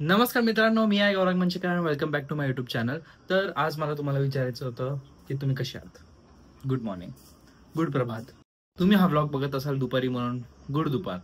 नमस्कार मित्रांनो, मी आहे Gaurang Manchakar. Welcome back to my YouTube channel. तर आज मला तुम्हाला विचारायचं होतं की तुम्ही कसे आहात. गुड मॉर्निंग, गुड प्रभात. तुम्ही हा व्लॉग बघत असाल दुपारी म्हणून गुड दुपार.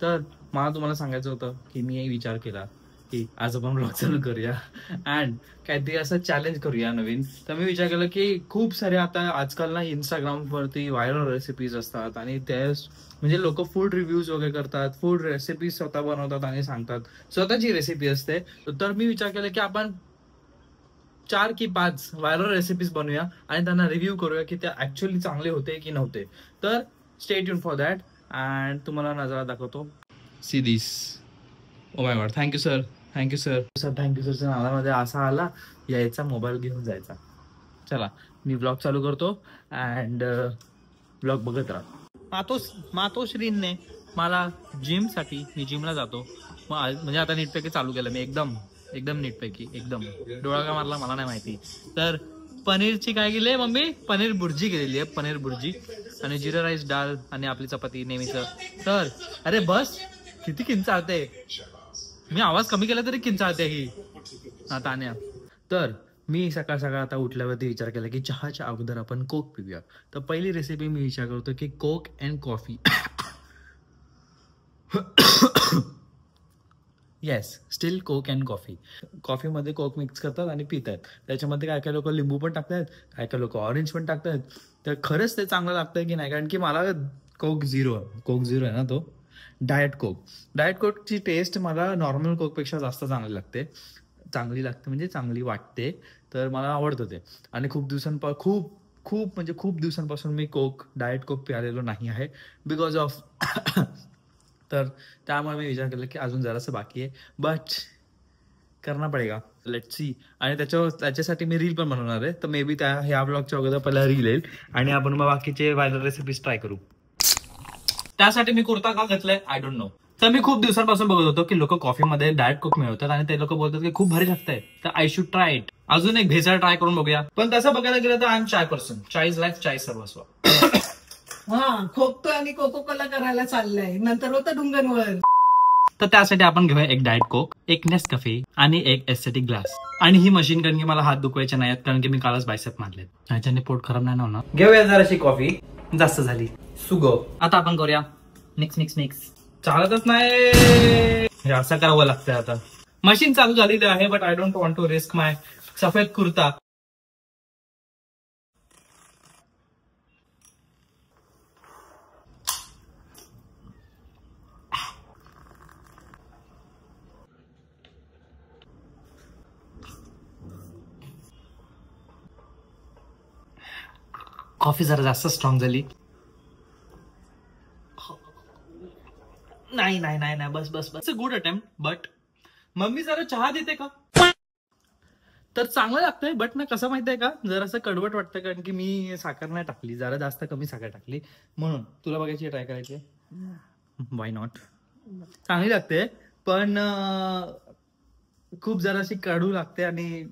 तर मला तुम्हाला सांगायचं होतं की मी विचार केला की आज आपण व्लॉग चालू करूया अँड काहीतरी असं चॅलेंज करूया नवीन. तर मी विचार केला की खूप सारे आता आजकाल ना इंस्टाग्रामवरती व्हायरल रेसिपीज असतात आणि त्या म्हणजे लोक फूड रिव्ह्यूज वगैरे करतात, फूड रेसिपी स्वतः बनवतात आणि सांगतात, स्वतःची रेसिपी असते. तर मी विचार केला की आपण 4 की 5 व्हायरल रेसिपीज बनवूया आणि त्यांना रिव्ह्यू करूया की त्या ऍक्च्युअली चांगले होते की नव्हते. तर stay tune for that and तुम्हाला नजारा दाखवतो. See this. O my God, thank you sir, thank you sir. Sir thank you sir नावामध्ये असा आला, यायचा मोबाईल घेऊन जायचा. चला मी ब्लॉग चालू करतो अँड ब्लॉग बघत राहा. मातोश्रींने मला जिमसाठी, मी जिमला जातो म्हणजे आता नीटपैकी चालू केलं मी, एकदम एकदम नीटपैकी, एकदम. डोळा का मारला मला नाही माहिती. तर पनीरची काय केली मम्मी, पनीर बुर्जी केलेली आहे, पनीर बुर्जी आणि जिरा राईस डाळ आणि आपली चपाती नेहमीचं. तर अरे बस, किती किंचाळते मी, आवाज कमी केला तरी किंचाळते ही तान्या. तर मी सकाळ सकाळ आता उठल्यावरती विचार केला की चहाच्या अगोदर आपण कोक पिऊया. तर पहिली रेसिपी मी विचार करतो की coke and coffee. Yes, still coke and coffee. कॉफीमध्ये कोक मिक्स करतात आणि पितात. त्याच्यामध्ये काय काय लोक लिंबू पण टाकतात, काय काय लोक ऑरेंज पण टाकतात. तर खरंच ते चांगलं लागतंय की नाही, कारण की मला कोक झिरो आहे ना तो डाएट कोक. डाएट कोकची टेस्ट मला नॉर्मल कोकपेक्षा जास्त चांगली लागते. म्हणजे चांगली वाटते. तर मला आवडतं ते. आणि खूप खूप म्हणजे खूप दिवसांपासून मी डाएट कोक प्यालेलो नाही आहे बिकॉज ऑफ तर त्यामुळे मी विचार केला की अजून जरासं बाकी आहे, बट करना पडेगा, लेट्स सी. आणि त्याच्यासाठी मी रील पण बनवणार आहे. तर मे बी ह्या ब्लॉगच्या अगोदर पहिला रील येईल आणि आपण मग बाकीचे व्हायरल रेसिपीज ट्राय करू. त्यासाठी मी कुर्ता का घेतलाय आय डोंट नो. तर मी खूप दिवसांपासून बघत होतो की लोक कॉफीमध्ये डाएट कोक मिळवतात आणि ते लोक बोलतात की खूप भारी लागतंय, तर आय शुड ट्राय इट. अजून एक भेसळ ट्राय करून बघूया. पण तसं बघायला गेलं तर I am chai person. Chai is life, chai सर्वस्व. हा, खोकतो आणि कोको कोला करायला चाललंय, नंतर होतं डुंगरवर. तर त्यासाठी आपण घेऊया एक डाएट कोक, एक नेसकॅफे आणि एक एस्थेटिक ग्लास. आणि ही मशीन, कारण की मला हात दुखवायचे नाहीत, कारण की मी कालच बायसेप मारले, ह्याच्याने पोट खराब नाही होणार. घेऊया जराशी कॉफी, जास्त झाली सुगो. आता आपण करूया मिक्स मिक्स मिक्स. चालतच नाही, असं करावं लागतंय. आता मशीन चालू झालेली आहे, but I don't want to risk my सफेद कुर्ता. कॉफी जरा जास्त स्ट्रॉंग झाली. नाही नाही नाही नाही, बस बस बस. गुड अटेम्प्ट, बट मम्मी जरा चहा देते का. तर चांगलं लागतंय, बट ना कसं माहितीये का, जरासं कडवट वाटतं, कारण की मी साखर नाही टाकली, जरा जास्त कमी साखर टाकली. म्हणून तुला बघायची, ट्राय करायची. Why not. चांगली लागते, पण खूप जराशी कडू लागते आणि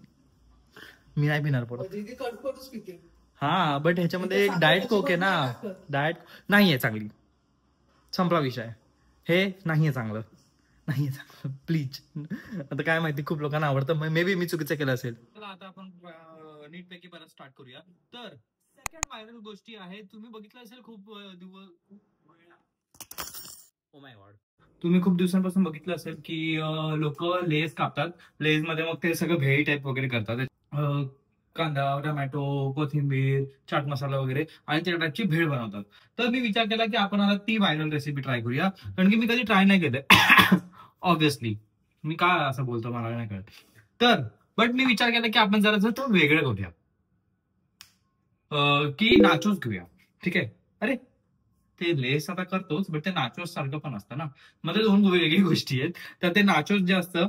मी नाही पिणार परत. दीदी कडकडूच पिते. हा, बट ह्याच्यामध्ये एक डाएट कोक आहे ना, डाएट नाहीये चांगली. संपला विषय. हे नाहीये चांगलं, नाहीये चांगलं, प्लीज. आता काय माहिती, खूप लोकांना आवडतं, मे बी मी चुकीचं केलं असेल. चला आता आपण नीटपैकी परत स्टार्ट करूया. तर सेकंड व्हायरल गोष्टी आहे, तुम्ही बघितलं असेल खूप दिवस, ओ माय गॉड, तुम्ही खूप दिवसांपासून बघितलं असेल की लोक लेस कापतात, लेस मध्ये मग ते सगळं भेळी टाईप वगैरे करतात. कांदा, टोमॅटो, कोथिंबीर, चाट मसाला वगैरे आणि त्या टाईपची भेळ बनवतात. तर मी विचार केला की आपण आता ती व्हायरल रेसिपी ट्राय करूया, कारण की मी कधी ट्राय नाही केलंय. ऑब्विसली मी का असं बोलतो मला नाही कळत. तर बट मी विचार केला की आपण जरा तो वेगळं करूया, की नाचोस घेऊया. ठीक आहे. अरे ते लेस आता करतोच, बट ते नाचोस सारखं पण असतं ना. मध्ये दोन वेगळी गोष्टी आहेत. तर ते नाचोस जे असतं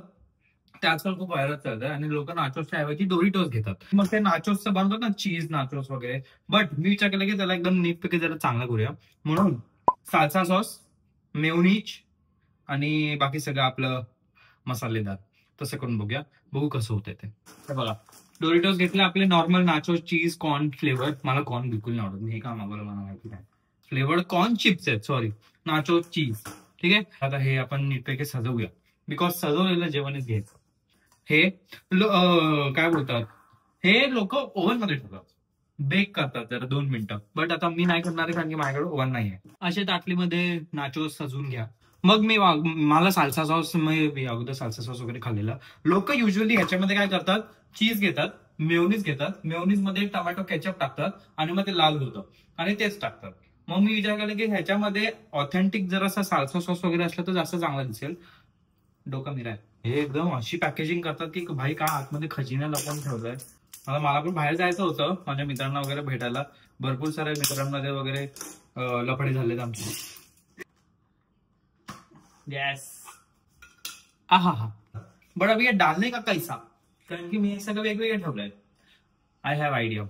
ते आजकाल खूप व्हायरल चालतं आणि लोक नाचोसच्या ऐवजी डोरिटोस घेतात. मग ते नाचोसचं बनवतात ना, चीज नाचोस वगैरे. बट मी विचार केला की त्याला एकदम नीटपैकी जरा चांगलं करूया, म्हणून साल्सा सॉस, मेयोनीज आणि बाकी सगळं आपलं मसालेदार तसं करून बघूया, बघू कसं होतंय ते. बघा, डोरिटोस घेतले आपले normal nachos cheese corn flavour. मला कॉर्न बिलकुल नाही आवडत, मी हे का मागवलं मला माहिती नाही. फ्लेवर्ड कॉर्न चिप्स आहेत, सॉरी, नाचोस चीज. ठीक आहे. आता हे आपण नीटपैकी सजवूया, बिकॉज सजवलेलं जेवणच घ्यायचं. हे काय बोलतात, हे लोक ओव्हन मध्ये ठेवतात, बेक करतात जरा 2 मिनिटं. बट आता मी नाही करणार आहे कारण की माझ्याकडे ओव्हन नाही आहे. अशा ताटलीमध्ये नाचोस सजवून घ्या. मग मला साल्सा सॉस, मी अगोदर साल्सा सॉस वगैरे खाल्लेला. लोक युजली ह्याच्यामध्ये काय करतात, चीज घेतात, मेयोनीज घेतात, मेयोनीज मध्ये टोमॅटो केचप टाकतात आणि मग ते लाल होतं आणि तेच टाकतात. मग मी विचार केला की ह्याच्यामध्ये ऑथेंटिक जर असा साल्सा सॉस वगैरे असला तर जास्त चांगला दिसेल. डोका मिरा हे एकदम अशी पॅकेजिंग करतात की भाई का आतमध्ये खजिना लपवून ठेवलंय. मला पण बाहेर जायचं होतं माझ्या मित्रांना वगैरे भेटायला. भरपूर साऱ्या मित्रांमध्ये वगैरे लफडे झालेत आमचे. यस. हा हा. बट अभी ये डालने का कैसा, कारण की मी हे सगळं वेगवेगळं ठेवलंय. I have idea.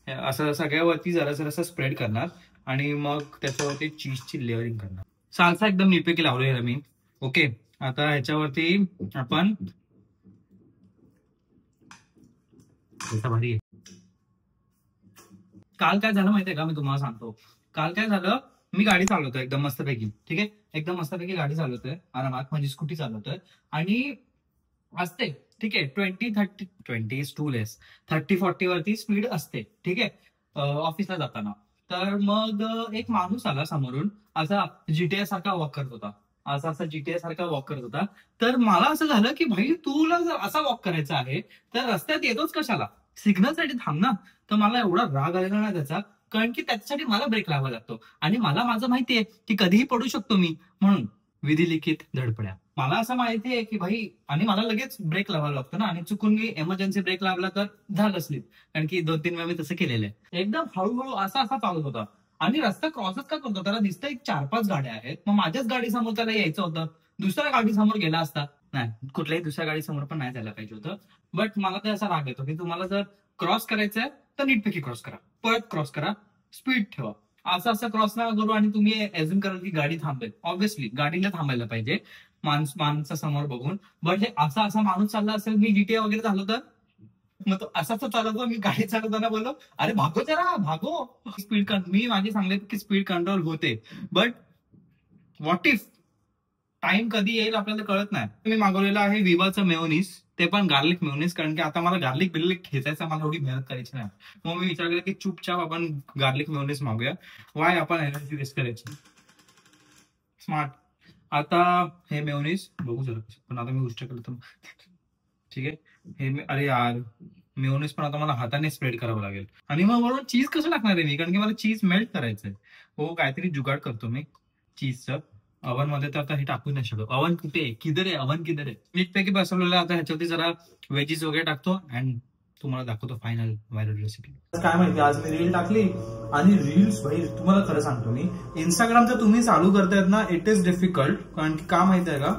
असं सगळ्यावरती जरा जरासं स्प्रेड करणार आणि मग त्याच्यावरती चीजची लेअरिंग करणार. साल्सा एकदम नीटपैकी लावलेला मी. ओके, आता ह्याच्यावरती आपण भारी आहे. काल काय झालं माहितीये का, मी तुम्हाला सांगतो. काल काय झालं, मी गाडी चालवतोय एकदम मस्तपैकी, ठीक आहे, एकदम मस्तपैकी गाडी चालवतोय आरामात, माझी स्कूटी चालवतोय आणि असते, ठीक आहे, 30-40 वरती स्पीड असते, ठीक आहे, ऑफिसला जाताना. तर मग एक माणूस आला समोरून, असा जीटीए सारखा वॉक करत होता, असा जीटीए सारखा वॉक करत होता. तर मला असं झालं की भाई तुला जर असा वॉक करायचा आहे तर रस्त्यात येतोच कशाला, सिग्नल साठी थांब ना. तर मला एवढा राग आलेला ना त्याचा, कारण की त्याच्यासाठी मला ब्रेक लावावा लागतो आणि मला माझं माहितीये की कधीही पडू शकतो मी, म्हणून विधी लिखित धडपड्या. मला असं माहितीये की भाई, आणि मला लगेच ब्रेक लावायला लागतो ना, आणि चुकून मी एमर्जन्सी ब्रेक लावला तर झालं स्लिप, कारण की 2-3 वेळा मी तसं केलेलं आहे. एकदम हळूहळू असा चालत होता आणि रस्ता क्रॉसच का करतो, त्याला दिसतं एक 4-5 गाड्या आहेत, मग माझ्याच गाडी समोर त्याला यायचं होतं, दुसऱ्या गाडी समोर गेला असता, नाही कुठल्याही दुसऱ्या गाडी समोर पण नाही जायला पाहिजे होतं. बट मला ते असा राग येतो की तुम्हाला जर क्रॉस करायचंय तर नीटपैकी क्रॉस करा, पळत क्रॉस करा, स्पीड ठेवा. असं क्रॉस नका करू आणि तुम्ही एज्युम कराल की गाडी थांबेल. ऑब्व्हियसली गाडीला थांबायला पाहिजे माणसा समोर बघून. बट हे असा माणूस चालला असेल, मी जीटीए वगैरे झालो तर मग तो असाच चालवतो, मी गाडी चालवताना बोललो अरे भागो जरा भागो. स्पीड मी माझी सांगले की स्पीड कंट्रोल होते, बट व्हॉट इफ टाइम कधी येईल आपल्याला कळत नाही. मी मागवलेलं आहे विवाचं मेयोनीज, ते पण गार्लिक मेयोनीज, कारण की आता मला गार्लिक बिर्लिक खेचायचा, मला एवढी मेहनत करायची नाही. मग मी विचार केला की चुपचाप आपण गार्लिक मेयोनीज मागूया, वाय आपण एनर्जी वेस्ट करायची. स्मार्ट. आता हे मेयोनीज बघू जरा, पण आता मी गोष्ट केलं तर ठीक आहे. हे अरे यार, मेयोनीज पण आता मला हाताने स्प्रेड करावं लागेल. आणि मग बरोबर चीज कसं टाकणार आहे मी, कारण की मला चीज मेल्ट करायचंय. हो, काहीतरी जुगाड करतो मी चीजचं. अवन मध्ये तर आता हे टाकू नाही शकत. अवन कुठे आहे, किधर आहे अवन, किधर आहे. नीटपैकी बसवलेलं. आता ह्याच्यावरती जरा वेजीज वगैरे टाकतो अँड तुम्हाला दाखवतो फायनल व्हायरल रेसिपी. काय माहिती, आज मी रील टाकली आणि रील्स भाई तुम्हाला खरं सांगतो मी, इंस्टाग्राम जर तुम्ही चालू करतायत ना, इट इज डिफिकल्ट. कारण की का माहिती आहे का,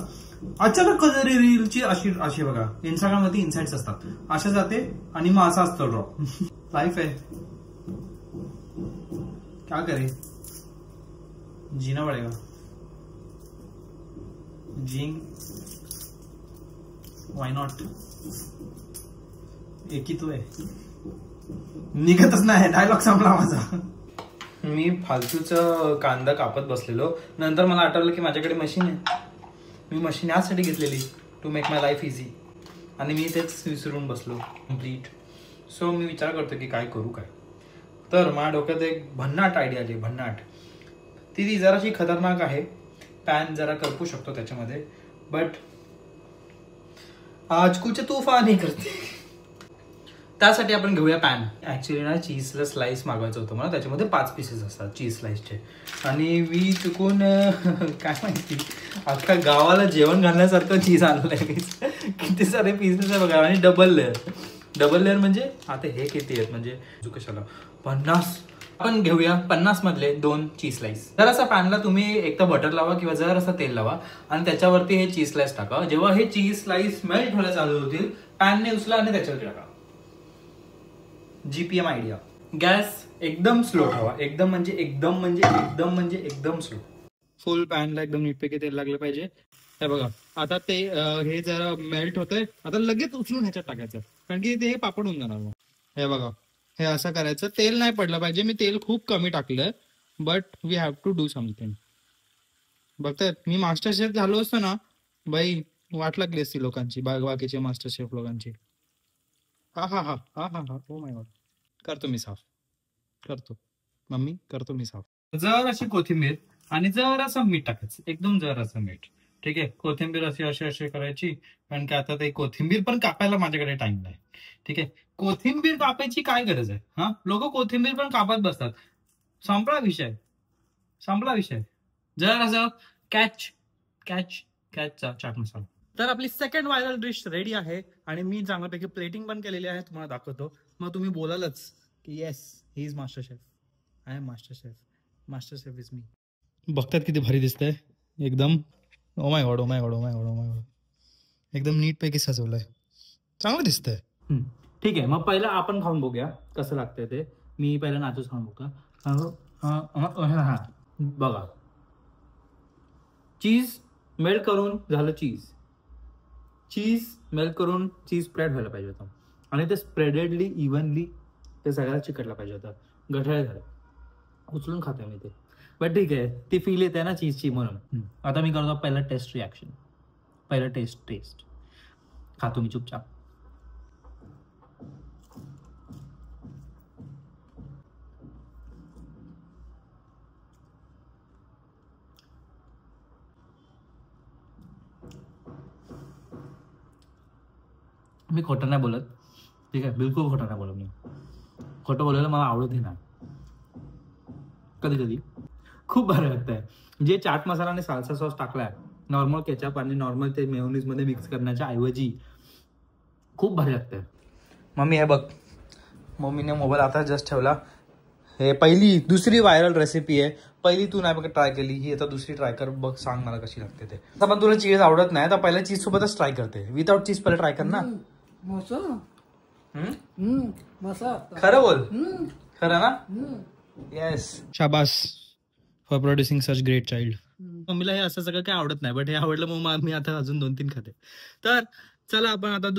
अचानक कधी रीलची अशी बघा, इंस्टाग्राम मध्ये इन्साइट्स असतात, अशा जाते आणि मग असा असतो ड्रॉप. लाईफ आहे, क्या करे, जीना पडेगा. जींग वाय नॉट, एक ही तो आहे. निघतच नाही, डायलॉग संपला माझा. मी फालतूच कांदा कापत बसलेलो, नंतर मला आठवलं की माझ्याकडे मशीन आहे. मी मशीन यासाठी घेतलेली, to make my life easy, आणि मी तेच विसरून बसलो कम्प्लीट. सो मी विचार करतो की काय करू काय. तर माझ्या डोक्यात एक भन्नाट आयडिया आली, भन्नाट. ती जराशी खतरनाक आहे. पॅन जरा करपू शकतो त्याच्यामध्ये, बट आज कुछ तूफान ही करते. त्यासाठी आपण घेऊया पॅन. ऍक्च्युली ना चीजला स्लाइस मागवायचं होतं मला, त्याच्यामध्ये 5 पीसेस असतात चीज स्लाइसचे, आणि मी चुकून काय माहिती अख्खा गावाला जेवण घालण्यासारखं चीज आणलंय. किती सारे पीसेस आहे बघा, आणि डबल लेअर म्हणजे आता हे किती आहेत म्हणजे कशाला 50. आपण घेऊया 50 मधले 2 चीज स्लाइस. जरासा पॅनला तुम्ही एक तर बटर लावा किंवा जरासा तेल लावा आणि त्याच्यावरती हे चीज स्लाइस टाका. जेव्हा हे चीज स्लाइस मेल्ट व्हायला चालू होतील, पॅनने उचला आणि त्याच्यावरती टाका. GPM idea. गॅस एकदम स्लो ठेवा, एकदम स्लो. फुल पॅनला एकदम नीटपैकी तेल लागलं पाहिजे. हे बघा, आता ते हे जरा मेल्ट होतंय, आता लगेच उचलून ह्याच्यात टाकायचं, कारण की ते पापड होऊन जाणार. हे बघा, हे असं करायचं. तेल नाही पडलं पाहिजे, मी तेल खूप कमी टाकलंय, but we have to do something. बघतायत, मी मास्टर शेफ झालो असतो ना बाई, वाट लागली असती लोकांची, बाकीचे मास्टर शेफ लोकांची. हा हा हा हा हा हा ओ माय गॉड. करतो मी साफ, करतो मम्मी, करतो मी साफ. जर अशी कोथिंबीर आणि जर असं मीठ टाकायचं, एकदम जर असं मीठ. ठीक आहे, कोथिंबीर अशी अशी अशी करायची. कारण की आता ते कोथिंबीर पण कापायला माझ्याकडे टाइम नाही. ठीक आहे, कोथिंबीर कापायची काय गरज आहे? हा, लोक कोथिंबीर पण कापत बसतात. संपला विषय, संपला विषय. जर असं कॅच कॅच कॅचचा चाट मसाला. तर आपली सेकंड व्हायरल डिश रेडी आहे आणि मी चांगल्यापैकी प्लेटिंग पण केलेली आहे, तुम्हाला दाखवतो. मग तुम्ही बोलालच की yes, he is master chef. I am master chef. Master chef is me. बघतात किती भारी दिसतंय एकदम. Oh my god, oh my god, oh my god, oh my god. एकदम नीट पैकी सजवलंय, चांगलं दिसतंय. ठीक आहे, मग पहिलं आपण खाऊन बघूया कसं लागतंय ते. मी पहिलं नाचूच खाऊन बघतो. हा बघा, चीज मेल्ट करून झालं. चीज मेल्ट करून चीज स्प्रेड व्हायला पाहिजे होतं आणि ते स्प्रेडेडली इव्हनली ते सगळ्याला चिकटलं पाहिजे होतं. गठाळे झालं, उचलून खातोय मी ते. बट ठीक आहे, ती फील येते ना चीजची म्हणून. आता मी करतो पहिला टेस्ट रिॲक्शन. पहिला टेस्ट खातो मी चुपचाप. मी खोटं नाही बोलत, ठीक आहे, बिलकुल खोटं नाही बोलत मी. खोटं बोलायला मला आवडत नाही. कधी कधी खूप भारी वाटतंय. जे चाट मसाला आणि साल्सा सॉस टाकलाय, नॉर्मल केचप आणि नॉर्मल ते मेयोनीज मध्ये मिक्स करण्याच्या ऐवजी खूप भारी लागतंय. मम्मी हे बघ, मम्मीने मोबाईल आता जस्ट ठेवला. हे दुसरी व्हायरल रेसिपी आहे. पहिली तू नाही बघ ट्राय केली, ही आता दुसरी ट्राय कर बघ, सांग मला कशी लागते ते. आता पण तुला चीज आवडत नाही तर पहिल्या चीज सोबतच ट्राय करते. विदाउट चीज पहिले ट्राय कर ना. खरं बोल, खरं ना. येस, शाबास for producing such great child. मम्मीला हे असं सगळं काही आवडत नाही, बट हे आवडलं मग मी आता अजून 2-3 खाते. तर चला आपण आता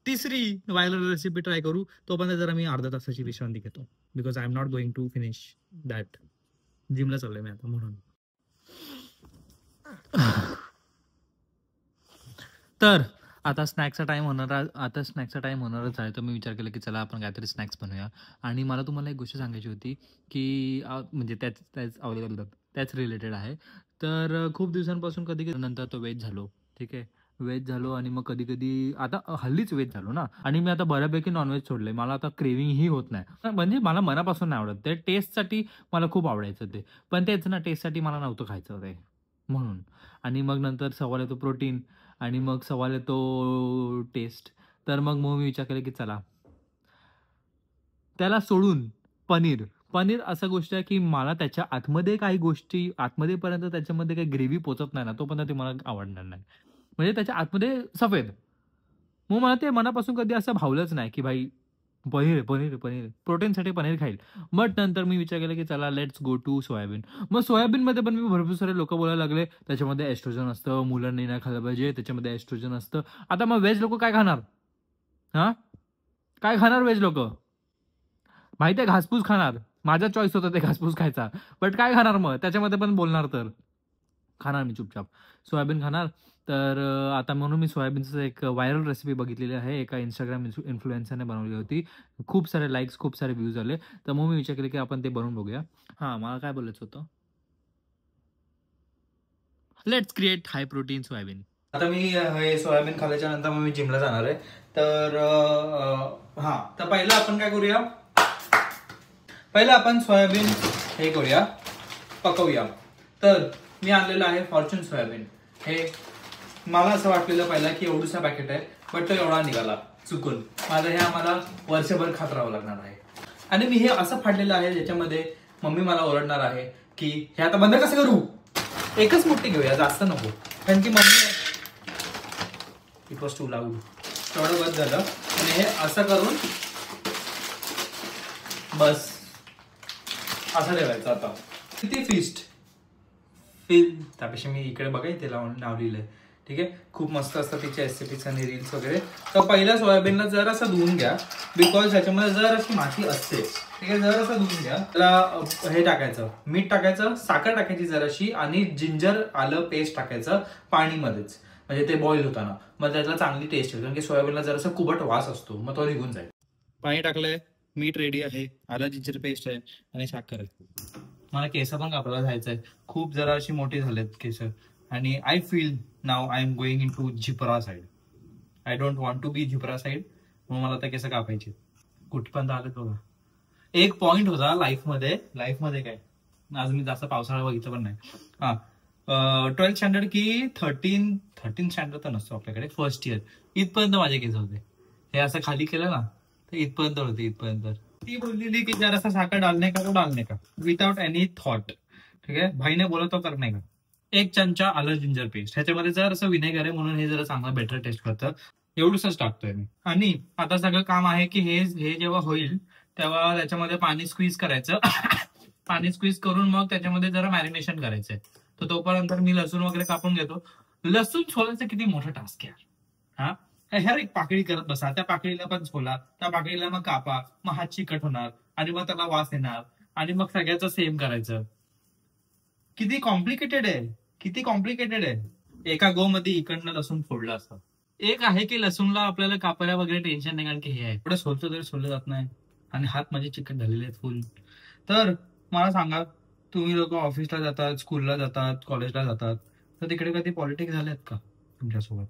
तिसरी व्हायरल रेसिपी ट्राय करू. तोपर्यंत जरा मी अर्धा तासाची विश्रांती घेतो, because I am not going to finish that. जिमला चाललोय मी आता म्हणून. तर आता स्नॅक्सचा टाइम होणारच आहे. तर मी विचार केला की चला आपण काहीतरी स्नॅक्स बनवूया. आणि मला तुम्हाला एक गोष्ट सांगायची होती की म्हणजे त्याच रिलेटेड आहे. तर खूप दिवसांपासून कधी नंतर तो व्हेज झालो. ठीक आहे, व्हेज झालो आणि मग कधी आता हल्लीच व्हेज झालो ना. आणि मी आता बऱ्यापैकी नॉनव्हेज सोडलंय. मला आता क्रेविंग ही होत नाही. म्हणजे मला मनापासून नाही आवडत ते. टेस्टसाठी मला खूप आवडायचं ते, पण तेच ना, टेस्टसाठी मला नव्हतं खायचं ते म्हणून. आणि मग नंतर सवाल येतो प्रोटीन आणि मग सवाल येतो टेस्ट. तर मग मी विचार केला की चला त्याला सोडून पनीर असं गोष्ट आहे की मला त्याच्या आतमध्ये काही गोष्टी आतमध्येपर्यंत त्याच्यामध्ये काही ग्रेव्ही पोचत नाही ना, तोपर्यंत ते मला आवडणार नाही. म्हणजे त्याच्या आतमध्ये सफेद, मग मला ते मनापासून कधी असं भावलंच नाही की भाई पनीर प्रोटीनसाठी पनीर खाईल. बट नंतर मी विचार केला की चला लेट्स गो टू सोयाबीन. मग सोयाबीनमध्ये पण मी भरपूर सारे लोक बोलायला लागले त्याच्यामध्ये एस्ट्रोजन असतं, मुलांनी नाही खायला पाहिजे, त्याच्यामध्ये एस्ट्रोजन असतं. आता मग व्हेज लोक काय खाणार? काय खाणार व्हेज लोक? माहिती आहे, घासपूस खाणार. माझा चॉईस होता ते घासपूस खायचा, बट काय खाणार मग त्याच्यामध्ये पण बोलणार तर खाणार मी चुपचाप सोयाबीन खाणार. तर आता म्हणून मी सोयाबीनचं एक व्हायरल रेसिपी बघितलेली आहे, एका इंस्टाग्राम इन्फ्लुएन्सरने बनवली होती. खूप सारे लाईक्स, खूप सारे व्ह्यूज आले. तर मग मी विचार केला की आपण ते बनवून बघूया. हां, मला काय बोलायचं होतं, let's create high protein soybean. आता मी हे सोयाबीन खाल्ल्याच्या नंतर मग मी जिमला जाणार आहे. तर तर पहिलं आपण काय करूया, पहिलं आपण सोयाबीन हे करूया, पकवूया. तर मी आणलेलं आहे फॉर्च्यून सोयाबीन. हे मला असं वाटलेलं पहिला की एवढूसा पॅकेट आहे, बट तो एवढा निघाला चुकून. माझं हे आम्हाला वर्षभर खात राहावं लागणार आहे. आणि मी हे असं फाडलेलं आहे ज्याच्यामध्ये मम्मी मला ओरडणार आहे की हे आता बंद कसं करू. एकच मोठी घेऊया, जास्त नको, कारण की mummy it was too loud. तेवढं बस झालं. आणि हे असं करून बस असं ठेवायचं. आता किती फिस्ट त्यापेक्षा मी इकडे बघा इथे नाव लिहिलंय. ठीक आहे, खूप मस्त असतात तिचे रेसिपीज आणि रील्स वगैरे. तर पहिल्या सोयाबीनला जर असं धुवून घ्या, बिकॉज ह्याच्यामध्ये जर अशी माती असते. ठीक आहे, जर असं धुवून घ्या. त्याला हे टाकायचं, मीठ टाकायचं, साखर टाकायची जराशी, आणि जिंजर आलं पेस्ट टाकायचं पाणीमध्येच. म्हणजे ते बॉईल होताना, मग त्याला चांगली टेस्ट येईल, कारण की सोयाबीनला जरासा कुबट वास असतो, मग तो निघून जाईल. पाणी टाकलंय, मीठ रेडी आहे, आलं जिंजर पेस्ट आहे आणि साखर आहे. मला केस पण कापायला जायचंय, खूप जरा अशी मोठी झालेत केस, आणि I feel now I am going in to झिपरा side. I don't want to be झिपरा साईड, मग मला आता केस कापायचे. कुठपर्यंत आलं बघा. एक पॉइंट होता लाईफमध्ये काय, आज मी जास्त पावसाळा बघितलं पण नाही. हा, 12th स्टँडर्ड की 13 स्टँडर्ड तर नसतो आपल्याकडे, फर्स्ट इयर इथपर्यंत माझे केस होते. हे असं खाली केलं ना तर इथपर्यंत होते, इथपर्यंत. ती बोललेली की जरासा साखर डालने का तो डालने का, विदाउट एनी थॉट. ठीक आहे, भाईने बोला तो करणे का. 1 चमचा आलं जिंजर पेस्ट, ह्याच्यामध्ये जर असं विनेगर आहे म्हणून हे जरा चांगलं बेटर टेस्ट करतं, एवढंच टाकतोय मी. आणि आता सगळं काम आहे की हे जेव्हा होईल तेव्हा त्याच्यामध्ये पाणी स्क्वीज करायचं. पाणी स्क्वीज करून मग त्याच्यामध्ये जरा मॅरिनेशन करायचंय. तर तोपर्यंत मी लसूण वगैरे कापून घेतो. लसूण सोलायचं किती मोठं टास्क आहे. हा, ह्या एक पाकळी करत बसा, त्या पाकळीला पण सोला, त्या पाकळीला मग कापा, मग हात चिकट होणार आणि मग त्याला वास येणार आणि मग सगळ्याचं सेम करायचं. किती कॉम्प्लिकेटेड आहे. एका गो मध्ये इकडनं लसूण फोडलं असतं. एक आहे की लसूणला आपल्याला कापायला वगैरे टेन्शन नाही, कारण की हे आहे पुढे सोलतो तरी सोललं जात नाही आणि हात माझे चिकट झालेले आहेत फुल. तर मला सांगा, तुम्ही लोक ऑफिसला जातात, स्कूलला जातात, कॉलेजला जातात, तर तिकडे कधी पॉलिटिक्स झालेत का तुमच्यासोबत?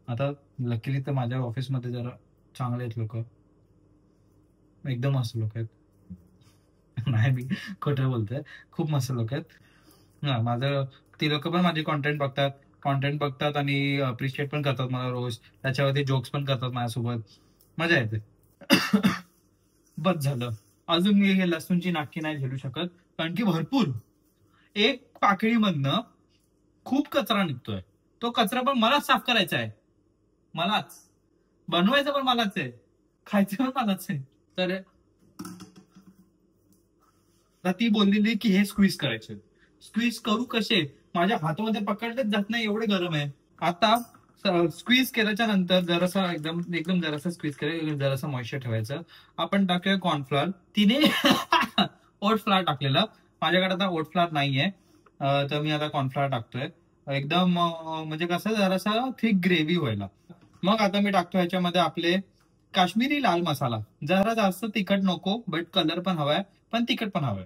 आता लकीली तर माझ्या ऑफिसमध्ये जरा चांगले आहेत लोक, एकदम मस्त लोक आहेत. नाही, मी खोटं बोलतोय, खूप मस्त लोक आहेत. हा, माझं ती लोक पण माझे कॉन्टेंट बघतात आणि अप्रिशिएट पण करतात मला रोज, त्याच्यावरती जोक्स पण करतात माझ्यासोबत, मजा येते. बस झालं. अजून मी हे लसूणची नाटकी नाही झेलू शकत, कारण की भरपूर एक पाकळीमधनं खूप कचरा निघतोय. तो कचरा पण मलाच साफ करायचा आहे, मलाच बनवायचं पण मलाच आहे, खायचं पण मलाच आहे. तर ती बोललेली की हे स्क्वीज करायचे. स्क्वीज करू कसे, माझ्या हातामध्ये पकडलेच जात नाही, एवढे गरम आहे. आता स्क्वीज केल्याच्या नंतर जरासा एकदम जरासा स्क्वीज केलं, जरासा मॉइश्चर ठेवायचं. आपण टाकूया कॉर्नफ्लॉवर, तिने ओट फ्लॉवर टाकलेलं, माझ्याकडे आता ओट फ्लॉवर नाहीये, तर मी आता कॉर्नफ्लॉवर टाकतोय. एकदम म्हणजे कसं जरासा थिक ग्रेव्ही व्हायला. मग आता मी टाकतो ह्याच्यामध्ये आपले काश्मीरी लाल मसाला, जरा जास्त तिखट नको, बट कलर पण हवाय, पण तिखट पण हवाय.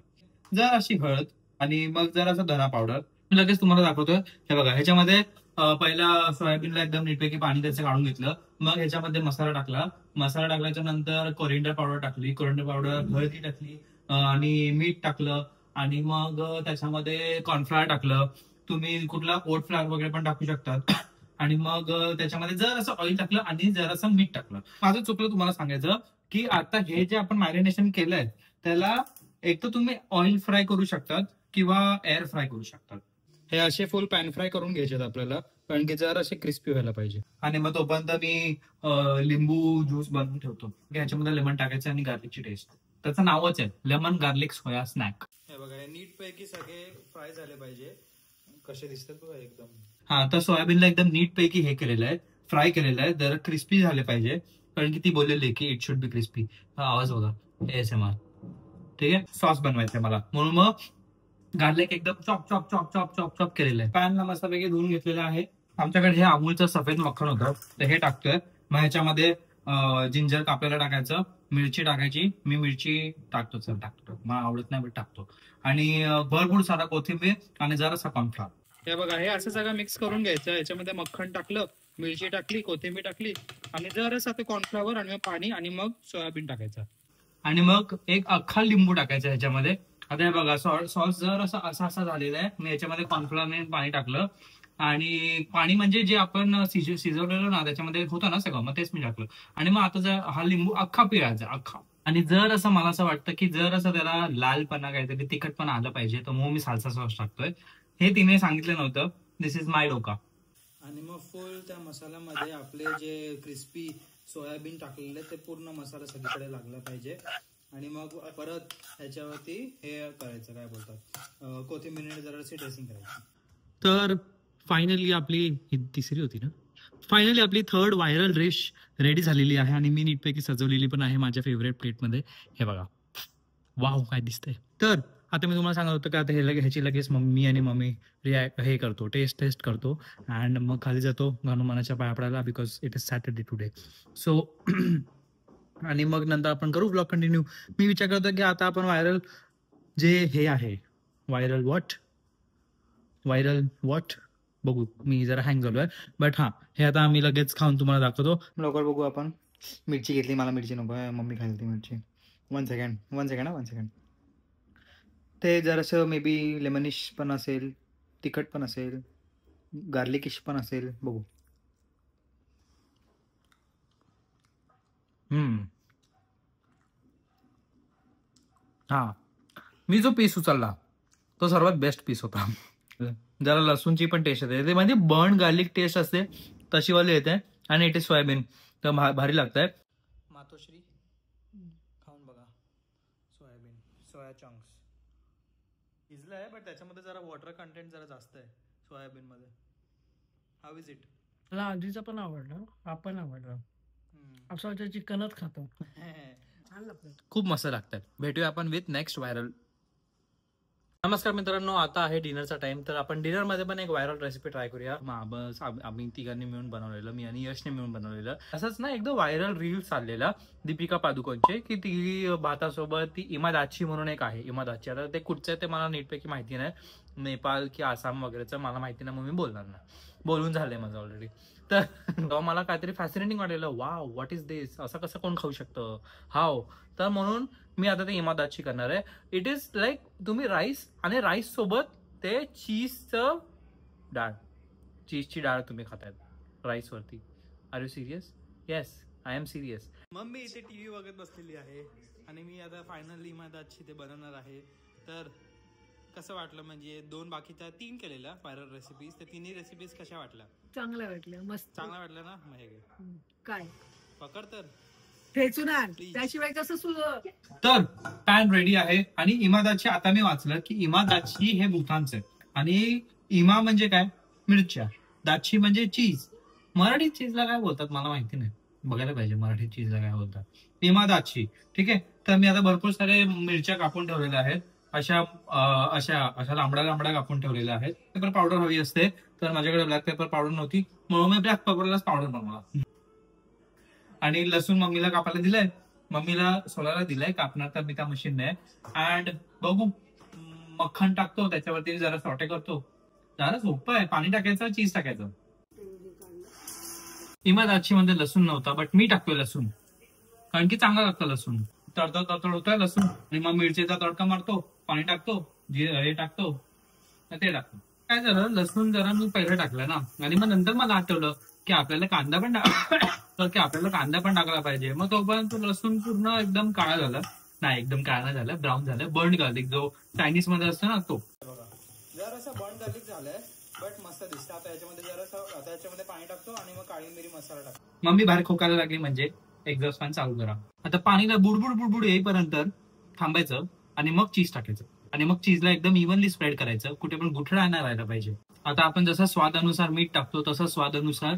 जर अशी हळद आणि मग जरासा धना पावडर. लगेच तुम्हाला दाखवतोय, हे बघा. ह्याच्यामध्ये पहिला सोयाबीनला एकदम नीटपैकी पाणी त्याचं काढून घेतलं, मग ह्याच्यामध्ये मसाला टाकल्याच्या नंतर कोरिंडर पावडर टाकली, हळदी टाकली आणि मीठ टाकलं, आणि मग त्याच्यामध्ये कॉर्नफ्लॉवर टाकलं. तुम्ही कुठला ओट फ्लॉवर वगैरे पण टाकू शकतात. आणि मग त्याच्यामध्ये जरासं ऑइल टाकलं आणि जरासं मीठ टाकलं. माझं चुकलं तुम्हाला सांगायचं की आता हे जे आपण मॅरिनेशन केलंय त्याला एक तर तुम्ही ऑइल फ्राय करू शकतात किंवा एअर फ्राय करू शकतात. हे असे फुल पॅन फ्राय करून घ्यायचे आपल्याला, कारण की जर असे क्रिस्पी व्हायला पाहिजे. आणि मग तोपर्यंत मी लिंबू ज्यूस बनवून ठेवतो. ह्याच्यामध्ये लेमन टाकायचं आणि गार्लिकची टेस्ट, त्याचं नावच आहे लेमन गार्लिक सोया स्नॅक. हे बघा, हे नीट पैकी सगळे फ्राय झाले पाहिजे. कसे दिसतात बघा एकदम. हा, तर सोयाबीनला एकदम नीट पैकी हे केलेलं आहे, फ्राय केलेलं आहे, जरा क्रिस्पी झाले पाहिजे, कारण की ती बोललेली की इट शुड बी क्रिस्पी. हा आवाज बघा, ASMR. ठीक आहे, सॉस बनवायचंय मला, म्हणून मग गार्लिक एकदम chop chop chop chop chop chop केलेलं आहे. पॅनला मस्तपैकी धुवून घेतलेलं आहे. आमच्याकडे हे अमूलचं सफेद मक्खन होतं, तर हे टाकतोय. मग ह्याच्यामध्ये जिंजर कापलेला टाकायचं, मिरची टाकायची, मी मिरची टाकतो, मला आवडत नाही पण टाकतो, आणि भरपूर सारा कोथिंबीर आणि जरासा कॉर्नफ्लॉवर. हे बघा, हे असं सगळं मिक्स करून घ्यायचं. याच्यामध्ये मक्खन टाकलं, मिरची टाकली, कोथिंबीर टाकली, आणि जरासा ते कॉर्नफ्लॉवर आणि मग पाणी आणि मग सोयाबीन टाकायचं, आणि मग एक अख्खा लिंबू टाकायचा ह्याच्यामध्ये. आता हे बघा, सॉस जर असा झालेला आहे. मी याच्यामध्ये कॉर्नफ्लॉवर आणि पाणी टाकलं, आणि पाणी म्हणजे जे आपण शिजवलेलं ना त्याच्यामध्ये होतं ना सगळं, मग तेच मी टाकलं. आणि मग आता जर हा लिंबू अख्खा पिळायचा, अख्खा. आणि जर असं मला असं वाटतं की जर असं त्याला लालपणा, काहीतरी तिखटपणा आलं पाहिजे, तर मग मी साल्सा सॉस टाकतोय. हे तिने सांगितलं नव्हतं, दिस इज माय डोका. आणि मग फुल त्या मसाल्यामध्ये आपले जे क्रिस्पी सोयाबीन टाकलेले ते पूर्ण मसाला सगळीकडे लागला पाहिजे. आणि मग परत ह्याच्यावरती हे करायचं, काय बोलतात, कोथिंबीर जराशी ड्रेसिंग करायची. तर फायनली आपली तिसरी होती ना, फायनली आपली थर्ड व्हायरल डिश रेडी झालेली आहे, आणि मी नीटपैकी सजवलेली पण आहे माझ्या फेवरेट प्लेटमध्ये. हे बघा, वाव काय दिसतंय. तर आता मी तुम्हाला सांगत होतं की आता ह्याची लगेच मम्मी हे करतो, टेस्ट करतो अँड मग खाली जातो हनुमानाच्या पाया पडायला because it is Saturday today. So आणि मग नंतर आपण करू व्लॉग कंटिन्यू. मी विचार करतो की आता आपण व्हायरल जे हे आहे व्हायरल वॉट बघू. मी जरा हँग झालो आहे बट हां, हे आता आम्ही लगेच खाऊन तुम्हाला दाखवतो. लवकर बघू आपण. मिरची घेतली, मला मिरची नको आहे, मम्मी खायला ती मिरची. One second. ते जरासं मे बी लेमनिश पण असेल, तिखट पण असेल, गार्लिकिश पण असेल, बघू. हां, मी जो पीस उचलला तो सर्वात बेस्ट पीस होता. जरा लसूणची पण टेस्ट येते, ते म्हणजे बर्न गार्लिक टेस्ट असते तशीवाली येते आणि इट इज सोयाबीन, तर भारी लागतंय. मातोश्री खाऊन बघा. सोया चंक्स इजलं आहे बट त्याच्यामध्ये जरा वॉटर कंटेंट जरा जास्त आहे सोयाबीन मध्ये. How is it? मला आधीचा पण आवडला, हा पण आवडला. असं वाटतं चिकनच खातो. खूप मस्त लागतात. भेटूया आपण विथ नेक्स्ट व्हायरल. नमस्कार मित्रांनो, आता आहे डिनरचा टाइम. तर आपण डिनरमध्ये पण एक व्हायरल रेसिपी ट्राय करूया. बस आम्ही तिघांनी मिळून बनवलेलं, मी आणि यशने मिळून बनवलेलं. असंच ना एकदम व्हायरल रील चाललेला दीपिका पादुकोणचे की ती भातासोबत ती इमादाची म्हणून एक आहे. इमादाची आता ते कुठचं आहे ते मला नीटपैकी माहिती नाही, नेपाळ की आसाम वगैरेचं मला माहिती नाही, मग मी बोलणार नाही. बोलून झालंय माझं ऑलरेडी. तर मला काहीतरी फॅसिनेटिंग वाटलेलं, वाव व्हॉट इज दिस, असं कसं कोण खाऊ शकतं, हाव. तर म्हणून मी आता ते इमादाची करणार आहे. इट इज लाईक तुम्ही राईस आणि राईस सोबत ते चीजचं डाळ, चीजची डाळ तुम्ही खातायत राईसवरती. Are you serious? Yes, I am serious. Mummy इथे टीव्ही बघत बसलेली आहे आणि मी आता फायनली इमादाची ते बनवणार आहे. तर कसं वाटलं, म्हणजे दोन बाकीच्या 3 केलेल्या व्हायरल रेसिपीज, त्या तिन्ही रेसिपीज कशा वाटल्या? चांगल्या वाटल्या, मस्त चांगल्या वाटल्या ना? मग हे काय पकड तर ठेचून आण, त्याशिवाय कसं सुरू. तर पॅन रेडी आहे आणि इमादाची आता मी वाचलं की इमादाची हे भूतानचं आहे आणि इमा म्हणजे काय? मिरच्या. दाची म्हणजे चीज. मराठीत चीजला काय बोलतात मला माहिती नाही, बघायला पाहिजे मराठीत चीजला काय बोलतात. इमादाची, ठीक आहे. तर मी आता भरपूर सारे मिरच्या कापून ठेवलेल्या आहेत, अशा लांबड्या कापून ठेवलेल्या आहेत. पेपर पावडर हवी असते, तर माझ्याकडे ब्लॅक पेपर पावडर नव्हती म्हणून मी ब्लॅक पेपरलाच पावडर बनवला. आणि लसूण मम्मीला कापायला दिलंय, मम्मीला सोलायला दिलंय, कापणार तर मी त्या मशीनने. अँड बघू, मक्खन टाकतो त्याच्यावरती, जरा सॉटे करतो. जरा सोपं आहे, पाणी टाकायचं, चीज टाकायचं. इमादाची मध्ये लसूण नव्हता बट मी टाकतोय लसूण कारण की चांगला लागतं लसूण. तडतड होतोय लसूण आणि मग मिरचीचा तडका मारतो, पाणी टाकतो, हे टाकतो, ते टाकतो. काय झालं, लसूण जरा मी पहिलं टाकलं ना आणि मग नंतर मला आठवलं की आपल्याला कांदा पण टाकला पाहिजे. मग तोपर्यंत लसूण पूर्ण एकदम काळा झाला, नाही एकदम काळा नाही झाला, ब्राऊन झालं. बर्न गार्लिक जो चायनीज मध्ये असतो ना तो. जरासा बर्न गार्लिक झालाय बट मस्त दिसतं. आता याच्यामध्ये पाणी टाकतो आणि मग काळी मिरी मसाला टाकतो. मम्मी बाहेर खोकायला लागली म्हणजे एक्झॉस्ट फॅन चालू करा. आता पाणीला बुडबुड येईपर्यंत थांबायचं आणि मग चीज टाकायचं आणि मग चीजला एकदम इव्हनली स्प्रेड करायचं, कुठे पण गुठळा नाही राहायला पाहिजे. आता आपण जसं स्वादानुसार मीठ टाकतो तसं स्वादानुसार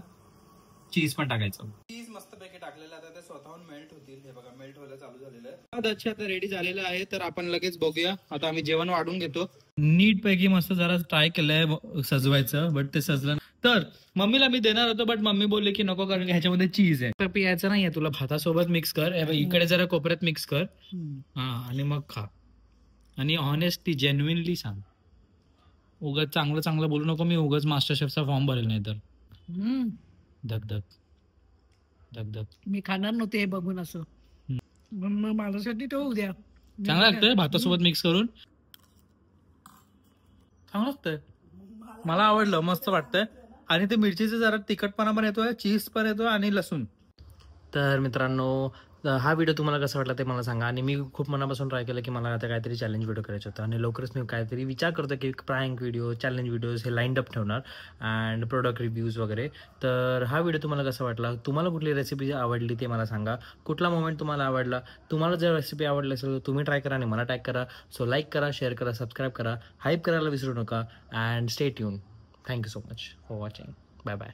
चीज पण टाकायचं. चीज मस्तपैकी टाकलेलं आता ते स्वतःहून मेल्ट होतील. हे बघा मेल्ट व्हायला चालू झालेलं आहे. आता रेडी झालेलं आहे, तर आपण लगेच बघूया. आता आम्ही जेवण वाढून घेतो. नीट पैकी मस्त जरा ट्राय केलंय सजवायचं बट ते सजलं. तर मम्मीला मी देणार होतो बट मम्मी बोलली की नको कारण ह्याच्यामध्ये चीज आहे, तर पियायचं नाहीये तुला, भातासोबत मिक्स कर, इकडे जरा कोपऱ्यात मिक्स कर, हा आणि मग खा. आणि ऑनेस्टली जेन्युइनली सांग, उगाच चांगलं बोलू नको. मी उगाच मास्टर शेफचा फॉर्म भरेल नाही तर. धक मी खाणार नव्हते हे बघून असं, मग माझ्यासाठी तो उद्या. चांगलं लागतंय भातासोबत मिक्स करून, चांगलं लागतंय, मला आवडलं, मस्त वाटतंय. आणि ते मिरचीचं जरा तिखटपणा पण येतोय, चीज पण येतोय आणि लसूण. तर मित्रांनो, हा व्हिडिओ तुम्हाला कसा वाटला ते मला सांगा. आणि मी खूप मनापासून ट्राय केलं की मला आता काहीतरी चॅलेंज व्हिडिओ करायचं होतं आणि लवकरच मी काहीतरी विचार करतो की प्रँक व्हिडिओ, चॅलेंज व्हिडिओज हे लाईन अप ठेवणार अँड प्रोडक्ट रिव्ह्यूज वगैरे. तर हा व्हिडिओ तुम्हाला कसा वाटला, तुम्हाला कुठली रेसिपी आवडली ते मला सांगा, कुठला मोमेंट तुम्हाला आवडला, तुम्हाला जर रेसिपी आवडली असेल तर तुम्ही ट्राय करा आणि मला टॅग करा. सो लाईक करा, शेअर करा, सबस्क्राईब करा, हाईप करायला विसरू नका and stay tune. Thank you so much for watching. Bye bye.